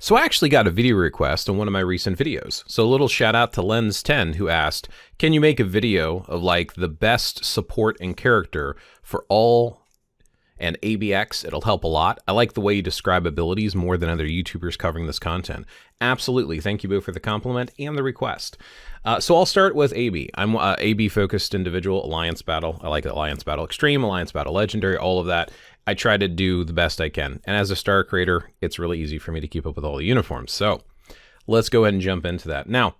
So I actually got a video request on one of my recent videos. So a little shout out to Lens10 who asked, can you make a video of like the best support and character for all and ABX? It'll help a lot. I like the way you describe abilities more than other YouTubers covering this content. Absolutely. Thank you both for the compliment and the request. So I'll start with AB. I'm AB focused individual, Alliance Battle. I like Alliance Battle Extreme, Alliance Battle Legendary, all of that. I try to do the best I can. And as a star creator, it's really easy for me to keep up with all the uniforms. So let's go ahead and jump into that. Now,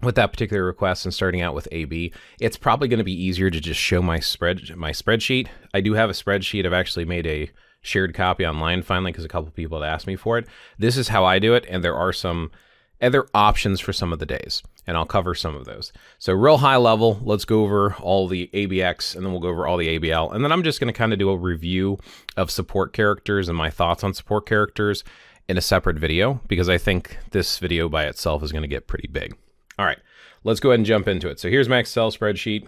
with that particular request and starting out with AB, it's probably going to be easier to just show my spreadsheet. I do have a spreadsheet. I've actually made a shared copy online finally because a couple people had asked me for it. This is how I do it, and there are some other options for some of the days, and I'll cover some of those. So real high level, let's go over all the ABX, and then we'll go over all the ABL, and then I'm just going to kind of do a review of support characters and my thoughts on support characters in a separate video, because I think this video by itself is going to get pretty big. All right, let's go ahead and jump into it. So here's my Excel spreadsheet.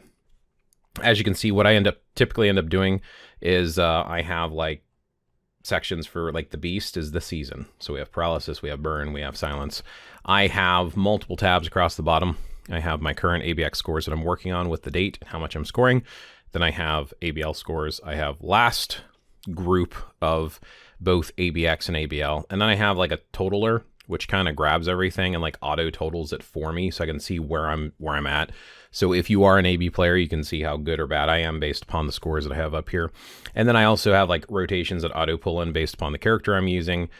As you can see, what I typically end up doing is I have like sections for like the beast is the season. So we have paralysis, we have burn, we have silence. I have multiple tabs across the bottom. I have my current ABX scores that I'm working on with the date and how much I'm scoring. Then I have ABL scores. I have last group of both ABX and ABL. And then I have like a totaler, which kind of grabs everything and like auto totals it for me so I can see where I'm at. So if you are an AB player, you can see how good or bad I am based upon the scores that I have up here. And then I also have like rotations that auto pull in based upon the character I'm using,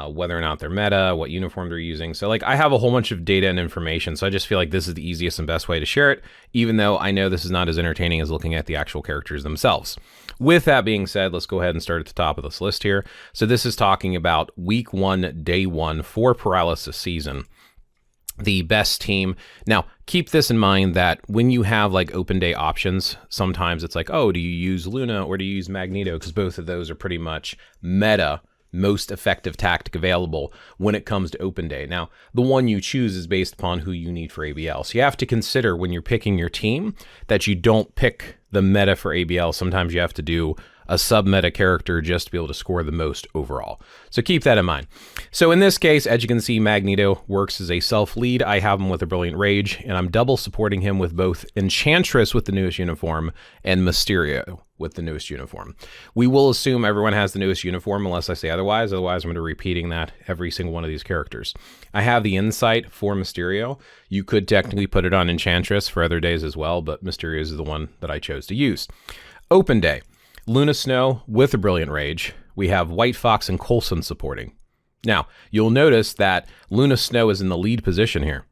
whether or not they're meta, what uniform they're using. So like I have a whole bunch of data and information. So I just feel like this is the easiest and best way to share it, even though I know this is not as entertaining as looking at the actual characters themselves. With that being said, let's go ahead and start at the top of this list here. So this is talking about week 1, day 1 for Paralysis season. The best team. Now, keep this in mind that when you have like open day options, sometimes it's like, oh, do you use Luna or do you use Magneto? Because both of those are pretty much meta, most effective tactic available when it comes to open day. Now, the one you choose is based upon who you need for ABL. So you have to consider when you're picking your team that you don't pick the meta for ABL. Sometimes you have to do a sub-meta character just to be able to score the most overall. So keep that in mind. So in this case, as you can see, Magneto works as a self-lead. I have him with a Brilliant Rage, and I'm double supporting him with both Enchantress with the newest uniform and Mysterio with the newest uniform. We will assume everyone has the newest uniform unless I say otherwise. Otherwise, I'm going to be repeating that every single one of these characters. I have the Insight for Mysterio. You could technically put it on Enchantress for other days as well, but Mysterio is the one that I chose to use. Open Day. Luna Snow with a Brilliant Rage. We have White Fox and Coulson supporting. Now, you'll notice that Luna Snow is in the lead position here.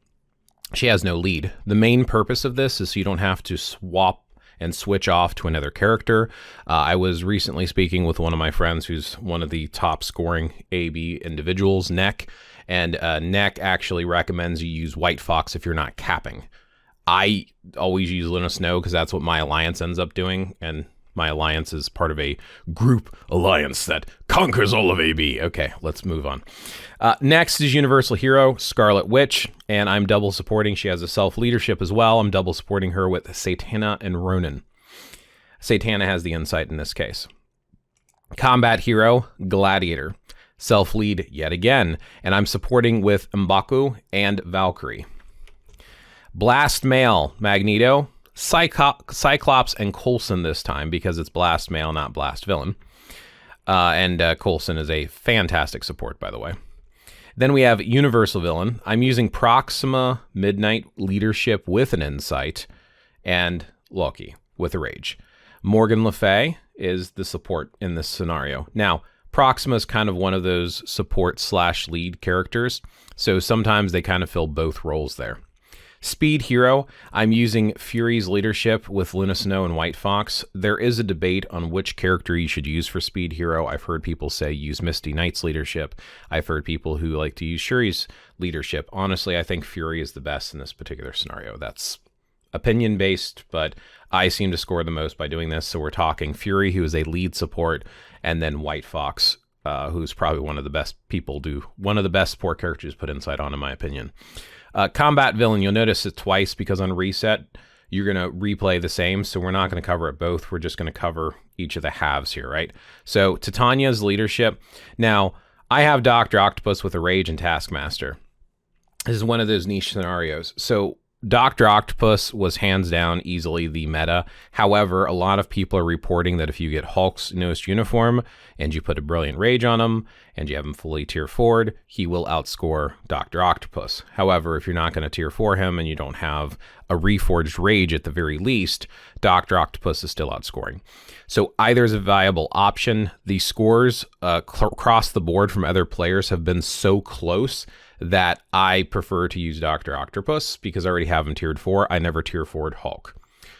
She has no lead. The main purpose of this is so you don't have to swap and switch off to another character. I was recently speaking with one of my friends who's one of the top scoring AB individuals, Neck, and Neck actually recommends you use White Fox if you're not capping. I always use Luna Snow because that's what my alliance ends up doing, and my alliance is part of a group alliance that conquers all of AB. Okay, let's move on. Next is Universal Hero, Scarlet Witch, and I'm double supporting. She has a self-leadership as well. I'm double supporting her with Satana and Ronin. Satana has the Insight in this case. Combat Hero, Gladiator, self-lead yet again, and I'm supporting with M'Baku and Valkyrie. Blast Male, Magneto, Cyclops and Coulson this time because it's Blast Male, not Blast Villain. And Coulson is a fantastic support, by the way. Then we have Universal Villain. I'm using Proxima Midnight Leadership with an Insight and Loki with a Rage. Morgan Le Fay is the support in this scenario. Now, Proxima is kind of one of those support/lead characters, so sometimes they kind of fill both roles there. Speed Hero, I'm using Fury's leadership with Luna Snow and White Fox. There is a debate on which character you should use for Speed Hero. I've heard people say use Misty Knight's leadership. I've heard people who like to use Shuri's leadership. Honestly, I think Fury is the best in this particular scenario. That's opinion-based, but I seem to score the most by doing this. So we're talking Fury, who is a lead support, and then White Fox, who's probably one of the best support characters put Insight on, in my opinion. Combat Villain, you'll notice it twice because on reset, you're going to replay the same. So we're not going to cover it both. We're just going to cover each of the halves here, right? So Titania's leadership. Now, I have Dr. Octopus with a Rage and Taskmaster. This is one of those niche scenarios. So Dr. Octopus was hands down easily the meta. However, a lot of people are reporting that if you get Hulk's newest uniform and you put a Brilliant Rage on him and you have him fully tier 4'd, he will outscore Dr. Octopus. However, if you're not going to tier 4 him and you don't have a reforged Rage at the very least, Dr. Octopus is still outscoring. So either is a viable option. The scores across the board from other players have been so close that I prefer to use Dr. Octopus because I already have him tiered 4. I never tier 4'd Hulk.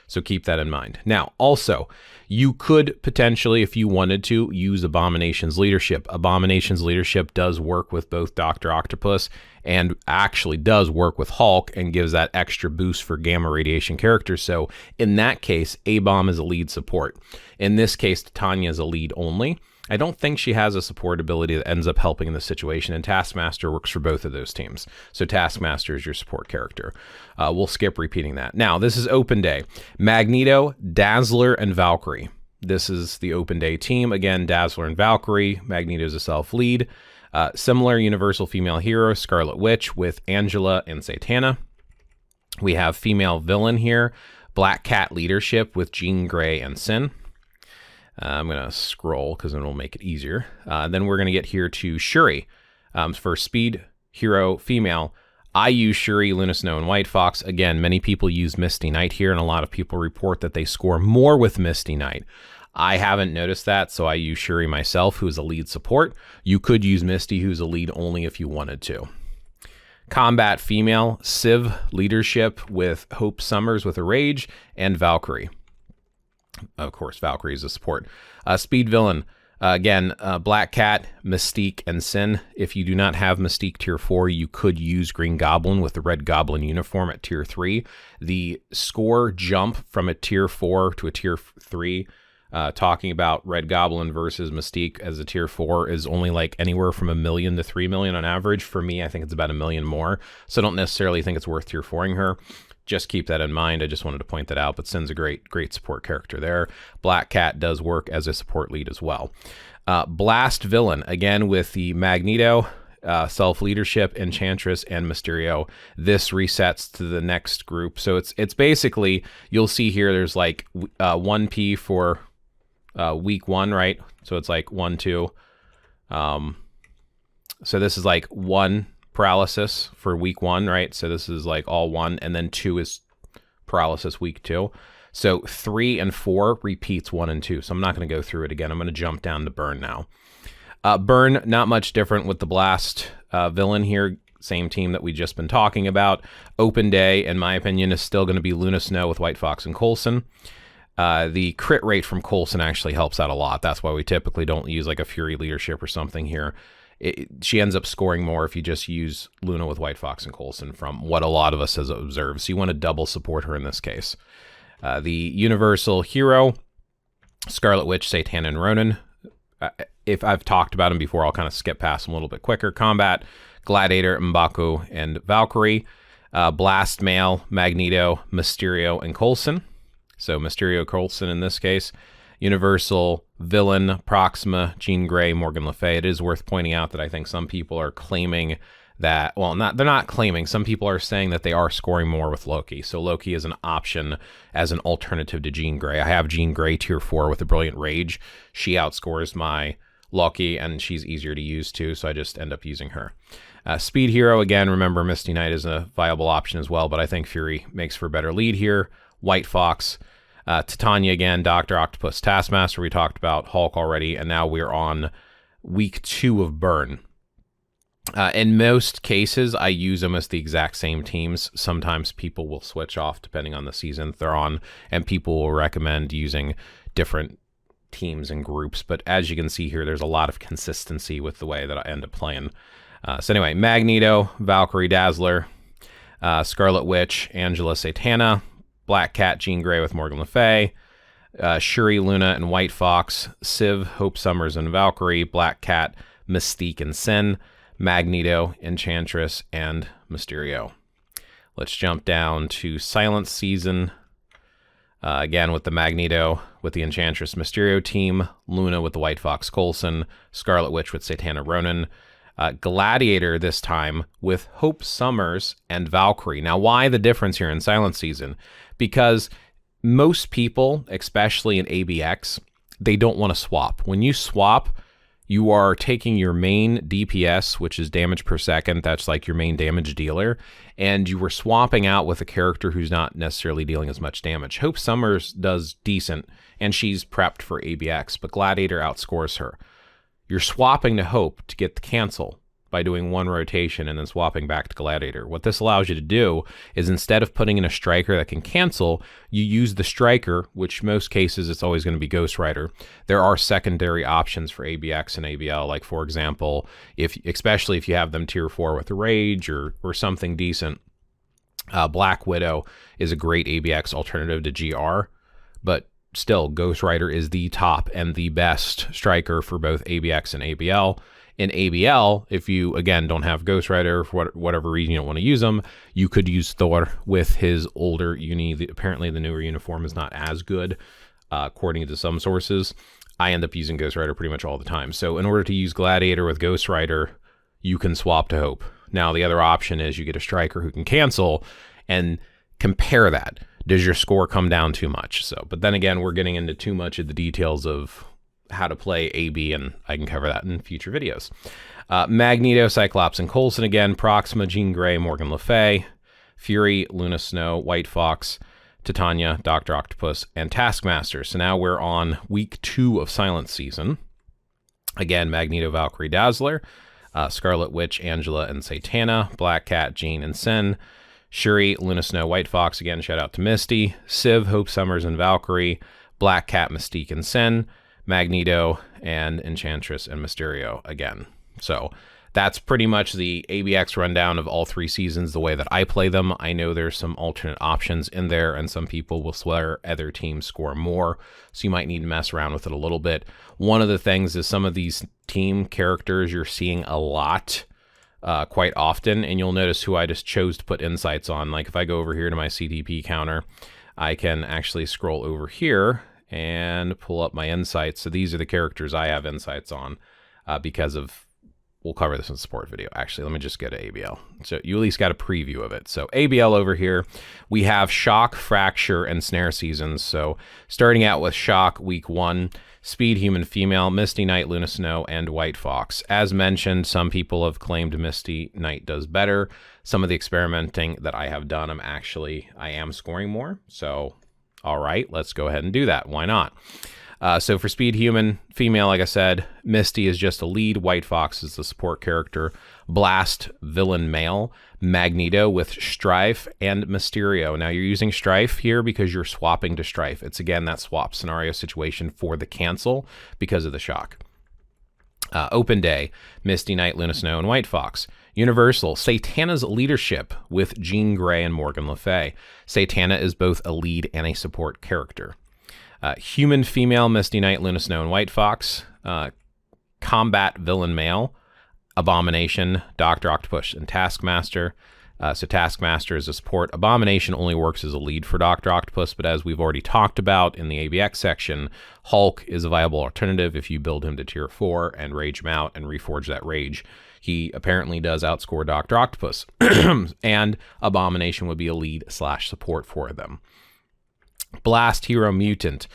So keep that in mind. Now, also, you could potentially, if you wanted to, use Abomination's Leadership. Abomination's Leadership does work with both Dr. Octopus and actually does work with Hulk and gives that extra boost for gamma radiation characters. So in that case, A-Bomb is a lead support. In this case, Titania is a lead only. I don't think she has a support ability that ends up helping in this situation, and Taskmaster works for both of those teams. So Taskmaster is your support character. We'll skip repeating that. Now, this is Open Day. Magneto, Dazzler, and Valkyrie. This is the Open Day team. Again, Dazzler and Valkyrie. Magneto is a self-lead. Similar Universal female hero, Scarlet Witch, with Angela and Satana. We have female villain here, Black Cat Leadership with Jean Grey and Sin. I'm going to scroll because then it'll make it easier. Then we're going to get here to Shuri. For speed hero female, I use Shuri, Luna Snow, and White Fox. Again, many people use Misty Knight here, and a lot of people report that they score more with Misty Knight. I haven't noticed that, so I use Shuri myself, who is a lead support. You could use Misty, who's a lead only if you wanted to. Combat female, Civ Leadership with Hope Summers with a Rage, and Valkyrie. Of course, Valkyrie is a support. Speed villain, again, Black Cat, Mystique, and Sin. If you do not have Mystique tier 4, you could use Green Goblin with the Red Goblin uniform at tier 3. The score jump from a tier 4 to a tier 3, talking about Red Goblin versus Mystique as a tier 4, is only like anywhere from 1 million to 3 million on average. For me, I think it's about 1 million more. So I don't necessarily think it's worth tier 4ing her. Just keep that in mind. I just wanted to point that out, but Sin's a great support character there. Black Cat does work as a support lead as well. Blast villain, again with the Magneto, self-leadership, Enchantress, and Mysterio. This resets to the next group. So it's basically, you'll see here, there's like 1P for week 1, right? So it's like 1, 2. So this is like 1 paralysis for week 1, right? So this is like all 1, and then 2 is paralysis week 2. So 3 and 4 repeats 1 and 2. So I'm not going to go through it again. I'm going to jump down to Burn now. Burn, not much different with the Blast villain here. Same team that we just been talking about. Open Day, in my opinion, is still going to be Luna Snow with White Fox and Coulson. The crit rate from Coulson actually helps out a lot. That's why we typically don't use like a Fury Leadership or something here. She ends up scoring more if you just use Luna with White Fox and Coulson, from what a lot of us has observed. So you want to double support her in this case. The Universal hero, Scarlet Witch, Satana, and Ronan. If I've talked about them before, I'll kind of skip past them a little bit quicker. Combat, Gladiator, M'Baku, and Valkyrie. Blast male, Magneto, Mysterio, and Coulson. So Mysterio, Coulson in this case. Universal villain, Proxima, Jean Grey, Morgan Le Fay. It is worth pointing out that I think some people are claiming that, well, they're not claiming. Some people are saying that they are scoring more with Loki. So Loki is an option as an alternative to Jean Grey. I have Jean Grey tier 4 with a Brilliant Rage. She outscores my Loki, and she's easier to use too, so I just end up using her. Speed hero, again, remember Misty Knight is a viable option as well, but I think Fury makes for a better lead here. White Fox. Titania again, Dr. Octopus, Taskmaster, we talked about, Hulk already, and now we're on week 2 of Burn. In most cases, I use them as the exact same teams. Sometimes people will switch off depending on the season they're on, and people will recommend using different teams and groups. But as you can see here, there's a lot of consistency with the way that I end up playing. So anyway, Magneto, Valkyrie, Dazzler, Scarlet Witch, Angela, Satana, Black Cat, Jean Grey with Morgan Le Fay, Shuri, Luna, and White Fox, Civ, Hope Summers, and Valkyrie, Black Cat, Mystique, and Sin, Magneto, Enchantress, and Mysterio. Let's jump down to Silence Season. Again, with the Magneto, with the Enchantress Mysterio team, Luna with the White Fox Coulson, Scarlet Witch with Satana Ronan, Gladiator this time with Hope Summers and Valkyrie. Now, why the difference here in Silent Season? Because most people, especially in ABX, they don't want to swap. When you swap, you are taking your main DPS, which is damage per second, that's like your main damage dealer, and you were swapping out with a character who's not necessarily dealing as much damage. Hope Summers does decent, and she's prepped for ABX, but Gladiator outscores her. You're swapping to Hope to get the cancel by doing one rotation and then swapping back to Gladiator. What this allows you to do is instead of putting in a striker that can cancel, you use the striker, which most cases it's always going to be Ghost Rider. There are secondary options for ABX and ABL, like for example, especially if you have them tier 4 with a Rage or something decent. Black Widow is a great ABX alternative to GR, but still Ghost Rider is the top and the best striker for both ABX and ABL. In ABL, if you, again, don't have Ghost Rider, for whatever reason you don't want to use them, you could use Thor with his older uni. Apparently, the newer uniform is not as good, according to some sources. I end up using Ghost Rider pretty much all the time. So in order to use Gladiator with Ghost Rider, you can swap to Hope. Now, the other option is you get a striker who can cancel and compare that. Does your score come down too much? But then again, we're getting into too much of the details of how to play AB, and I can cover that in future videos. Magneto, Cyclops, and Coulson again, Proxima, Jean Grey, Morgan Le Fay, Fury, Luna Snow, White Fox, Titania, Dr. Octopus, and Taskmaster. So now we're on week 2 of Silent Season. Again, Magneto, Valkyrie, Dazzler, Scarlet Witch, Angela, and Satana, Black Cat, Jean, and Sin, Shuri, Luna Snow, White Fox, again, shout out to Misty, Civ, Hope Summers, and Valkyrie, Black Cat, Mystique, and Sin, Magneto, and Enchantress and Mysterio again. So that's pretty much the ABX rundown of all 3 seasons, the way that I play them. I know there's some alternate options in there, and some people will swear other teams score more, so you might need to mess around with it a little bit. One of the things is some of these team characters you're seeing a lot quite often, and you'll notice who I just chose to put insights on. Like if I go over here to my CTP counter, I can actually scroll over here and pull up my insights. So these are the characters I have insights on because of, we'll cover this in the support video. Actually, let me just go to ABL. So you at least got a preview of it. So ABL over here, we have Shock, Fracture, and Snare seasons. So starting out with Shock, week 1, Speed, Human, Female, Misty Knight, Luna Snow, and White Fox. As mentioned, some people have claimed Misty Knight does better. Some of the experimenting that I have done, I am scoring more. So all right, let's go ahead and do that. Why not? So for Speed, Human, Female, like I said, Misty is just a lead. White Fox is the support character. Blast, Villain, Male. Magneto with Strife and Mysterio. Now you're using Strife here because you're swapping to Strife. It's again that swap scenario situation for the cancel because of the Shock. Open Day, Misty Knight, Luna Snow, and White Fox. Universal, Satana's Leadership with Jean Grey and Morgan Le Fay. Satana is both a lead and a support character. Human, Female, Misty Knight, Luna Snow, and White Fox. Combat, Villain, Male. Abomination, Dr. Octopus, and Taskmaster. So Taskmaster is a support. Abomination only works as a lead for Dr. Octopus, but as we've already talked about in the ABX section, Hulk is a viable alternative if you build him to tier 4 and rage him out and reforge that rage. He apparently does outscore Dr. Octopus, and Abomination would be a lead / support for them. Blast, Hero, Mutant,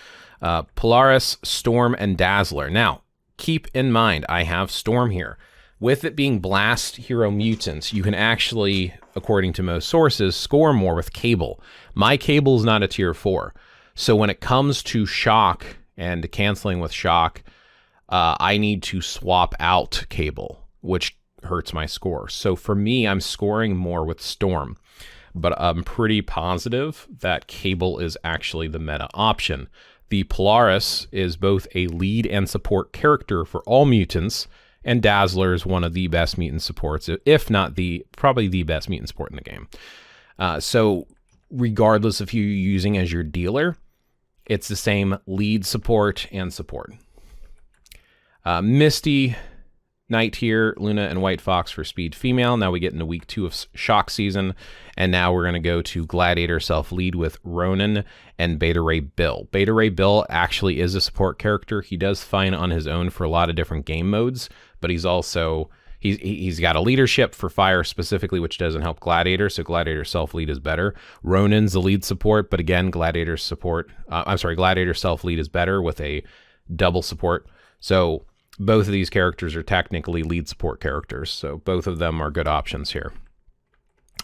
Polaris, Storm, and Dazzler. Now, keep in mind, I have Storm here. With it being Blast, Hero, Mutant, you can actually, according to most sources, score more with Cable. My Cable is not a tier 4. So when it comes to Shock and canceling with Shock, I need to swap out Cable, which hurts my score. So for me, I'm scoring more with Storm, but I'm pretty positive that Cable is actually the meta option. The Polaris is both a lead and support character for all mutants, and Dazzler is one of the best mutant supports, if not probably the best mutant support in the game. So regardless of who you're using as your dealer, it's the same lead support and support. Misty Knight here, Luna and White Fox for Speed Female. Now we get into week 2 of Shock Season, and now we're going to go to Gladiator Self-Lead with Ronan and Beta Ray Bill. Beta Ray Bill actually is a support character. He does fine on his own for a lot of different game modes, but he's also... He's got a leadership for fire specifically, which doesn't help Gladiator, so Gladiator Self-Lead is better. Ronan's the lead support, but again, Gladiator Self-Lead is better with a double support. So both of these characters are technically lead support characters, so both of them are good options here.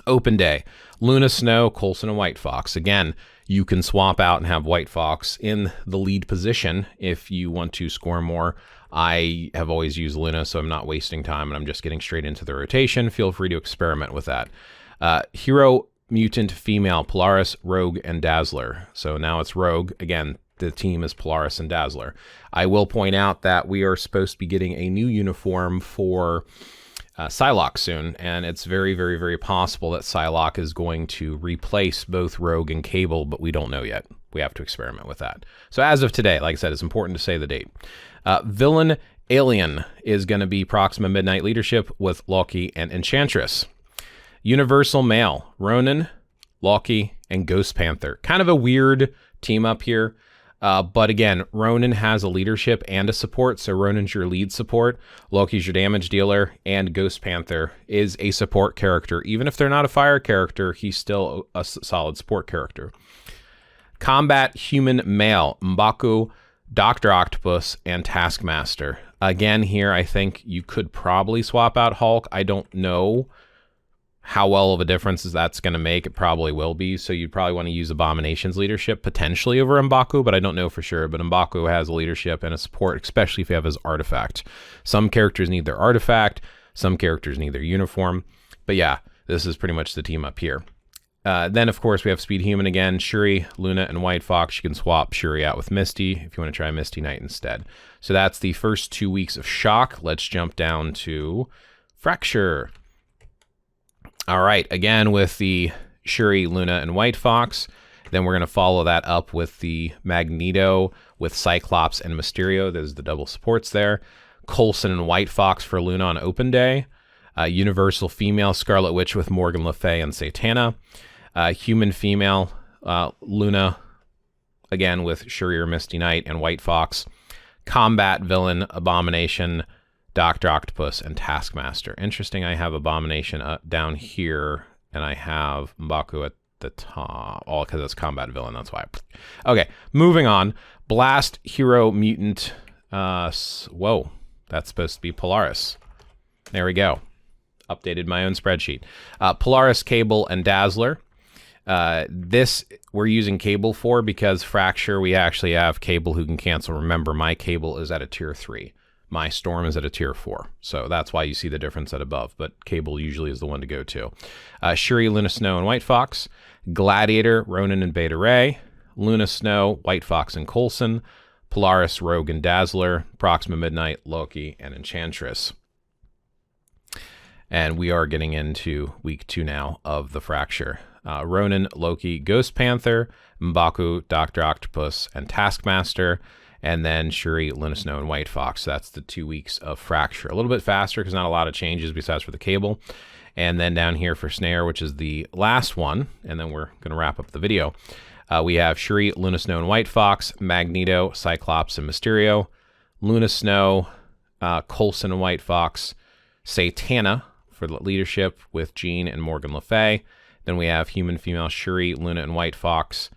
Open day, Luna Snow, Coulson, and White Fox. Again, you can swap out and have White Fox in the lead position if you want to score more. I have always used Luna, so I'm not wasting time, and I'm just getting straight into the rotation. Feel free to experiment with that. Hero, Mutant, Female, Polaris, Rogue, and Dazzler. So now it's Rogue. Again, the team is Polaris and Dazzler. I will point out that we are supposed to be getting a new uniform for Psylocke soon, and it's very, very, very possible that Psylocke is going to replace both Rogue and Cable, but we don't know yet. We have to experiment with that. So as of today, like I said, it's important to say the date. Villain Alien is going to be Proxima Midnight Leadership with Loki and Enchantress. Universal Male, Ronan, Loki, and Ghost Panther. Kind of a weird team up here. But again, Ronan has a leadership and a support, so Ronan's your lead support, Loki's your damage dealer, and Ghost Panther is a support character. Even if they're not a fire character, he's still a solid support character. Combat Human Male, M'Baku, Dr. Octopus, and Taskmaster. Again, here, I think you could probably swap out Hulk. I don't know how well of a difference that's going to make. It probably will be, so you'd probably want to use Abomination's leadership potentially over M'Baku, but I don't know for sure. But M'Baku has a leadership and a support, especially if you have his artifact. Some characters need their artifact, some characters need their uniform, but yeah, this is pretty much the team up here. Then, of course, we have Speed Human again, Shuri, Luna, and White Fox. You can swap Shuri out with Misty if you want to try Misty Knight instead. So that's the first 2 weeks of Shock. Let's jump down to Fracture. All right, again with the Shuri, Luna, and White Fox. Then we're going to follow that up with the Magneto with Cyclops and Mysterio. There's the double supports there. Coulson and White Fox for Luna on Open Day. Universal Female, Scarlet Witch with Morgan Le Fay and Satana. Human Female, Luna, again with Shuri or Misty Knight and White Fox. Combat Villain, Abomination, Dr. Octopus, and Taskmaster. Interesting, I have Abomination down here, and I have M'Baku at the top. All because it's Combat Villain, that's why. Okay, moving on. Blast, Hero, Mutant. Whoa, that's supposed to be Polaris. There we go. Updated my own spreadsheet. Polaris, Cable, and Dazzler. This we're using Cable for because Fracture, we actually have Cable who can cancel. Remember, my Cable is at a tier 3. My Storm is at a tier 4. So that's why you see the difference at above, but Cable usually is the one to go to. Shuri, Luna Snow, and White Fox. Gladiator, Ronan, and Beta Ray. Luna Snow, White Fox, and Coulson. Polaris, Rogue, and Dazzler. Proxima Midnight, Loki, and Enchantress. And we are getting into week 2 now of the Fracture. Ronan, Loki, Ghost Panther, M'Baku, Dr. Octopus, and Taskmaster, and then Shuri, Luna Snow, and White Fox. That's the 2 weeks of Fracture. A little bit faster because not a lot of changes besides for the Cable. And then down here for Snare, which is the last one, and then we're going to wrap up the video. We have Shuri, Luna Snow, and White Fox, Magneto, Cyclops, and Mysterio, Luna Snow, Coulson and White Fox, Satana for the leadership with Jean and Morgan Le Fay. Then we have Human Female, Shuri, Luna, and White Fox,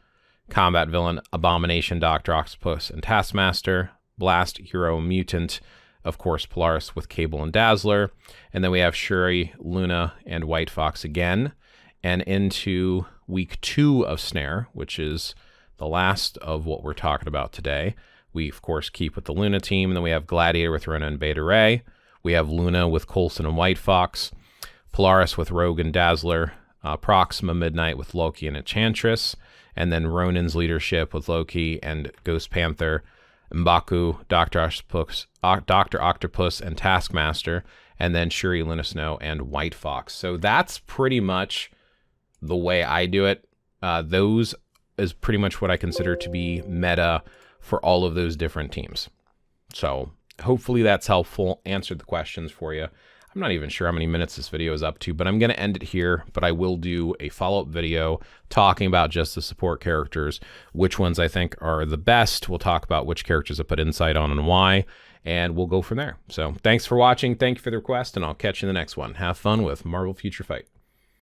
Combat Villain, Abomination, Dr. Octopus, and Taskmaster, Blast, Hero, Mutant, of course, Polaris with Cable and Dazzler. And then we have Shuri, Luna, and White Fox again. And into week 2 of Snare, which is the last of what we're talking about today. We, of course, keep with the Luna team. And then we have Gladiator with Ronan and Beta Ray. We have Luna with Coulson and White Fox, Polaris with Rogue and Dazzler, Proxima Midnight with Loki and Enchantress, and then Ronan's leadership with Loki and Ghost Panther, M'Baku, Dr. Octopus, and Taskmaster, and then Shuri, Luna Snow, and White Fox. So that's pretty much the way I do it. Those is pretty much what I consider to be meta for all of those different teams. So hopefully that's helpful, answered the questions for you. I'm not even sure how many minutes this video is up to, but I'm going to end it here. But I will do a follow-up video talking about just the support characters, which ones I think are the best. We'll talk about which characters I put insight on and why, and we'll go from there. So thanks for watching. Thank you for the request, and I'll catch you in the next one. Have fun with Marvel Future Fight.